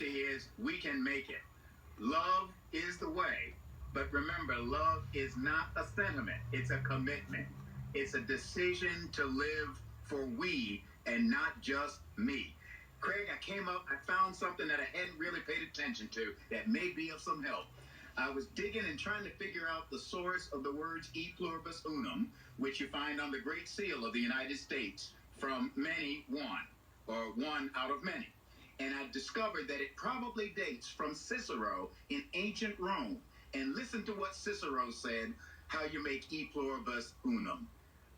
reality is we can make it. Love is the way. But remember, love is not a sentiment, it's a commitment. It's a decision to live for we and not just me. Craig, I found something that I hadn't really paid attention to that may be of some help. I was digging and trying to figure out the source of the words e pluribus unum, which you find on the Great Seal of the United States, from many, one, or one out of many. And I discovered that it probably dates from Cicero in ancient Rome. And listen to what Cicero said, how you make e pluribus unum.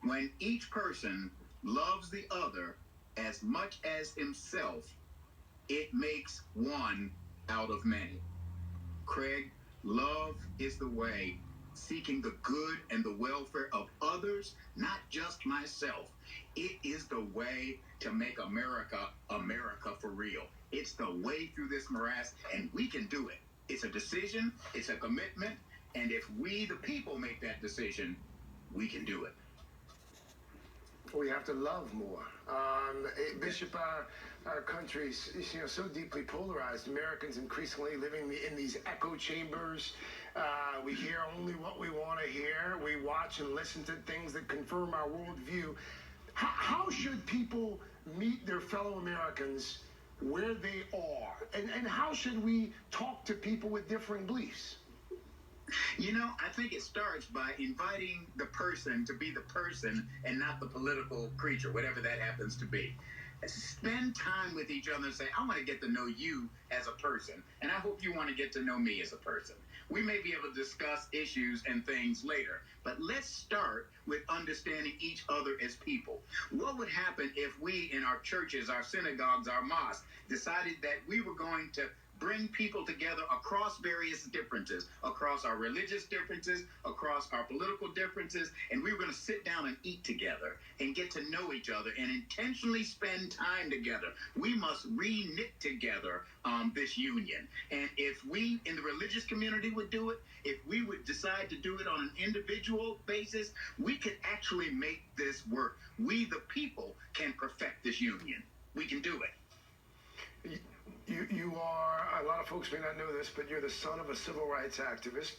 When each person loves the other as much as himself, it makes one out of many. Craig, love is the way, seeking the good and the welfare of others, not just myself. It is the way to make America, America for real. It's the way through this morass, and we can do it. It's a decision, it's a commitment, and if we, the people, make that decision, we can do it. We have to love more. Bishop, our country is so deeply polarized. Americans increasingly living in these echo chambers. We hear only what we want to hear. We watch and listen to things that confirm our worldview. How should people meet their fellow Americans where they are? And how should we talk to people with differing beliefs? You know, I think it starts by inviting the person to be the person and not the political creature, whatever that happens to be. Spend time with each other and say, I want to get to know you as a person, and I hope you want to get to know me as a person. We may be able to discuss issues and things later, but let's start with understanding each other as people. What would happen if we in our churches, our synagogues, our mosques decided that we were going to bring people together across various differences, across our religious differences, across our political differences, and we were going to sit down and eat together and get to know each other and intentionally spend time together. We must re-knit together this union. And if we in the religious community would do it, if we would decide to do it on an individual basis, we could actually make this work. We, the people, can perfect this union. We can do it. You are, a lot of folks may not know this, but you're the son of a civil rights activist.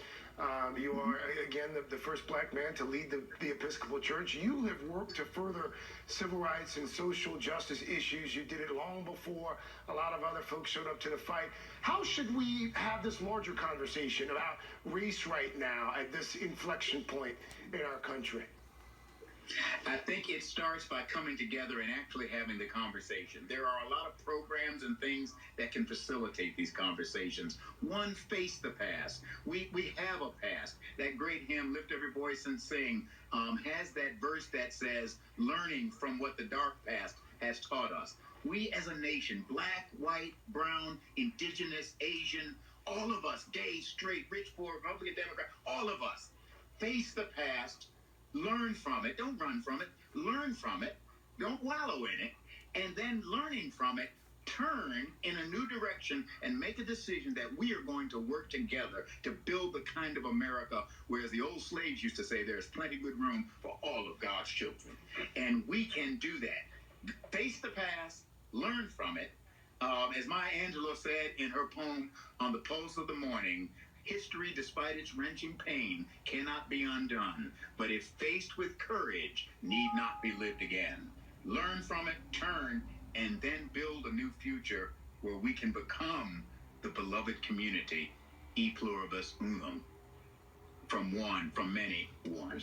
You are, again, the first black man to lead the Episcopal Church. You have worked to further civil rights and social justice issues. You did it long before a lot of other folks showed up to the fight. How should we have this larger conversation about race right now at this inflection point in our country? I think it starts by coming together and actually having the conversation. There are a lot of programs and things that can facilitate these conversations. One, Face the Past. We have a past. That great hymn, Lift Every Voice and Sing, has that verse that says, learning from what the dark past has taught us. We as a nation, black, white, brown, indigenous, Asian, all of us, gay, straight, rich, poor, Republican, Democrat, all of us, face the past. Learn from it. Don't run from it. Learn from it. Don't wallow in it. And then learning from it, turn in a new direction and make a decision that we are going to work together to build the kind of America where, as the old slaves used to say, there's plenty good room for all of God's children. And we can do that. Face the past, learn from it. As Maya Angelou said in her poem, On the Pulse of the Morning, history, despite its wrenching pain, cannot be undone, but if faced with courage, need not be lived again. Learn from it, turn, and then build a new future where we can become the beloved community, e pluribus unum, from one, from many, one.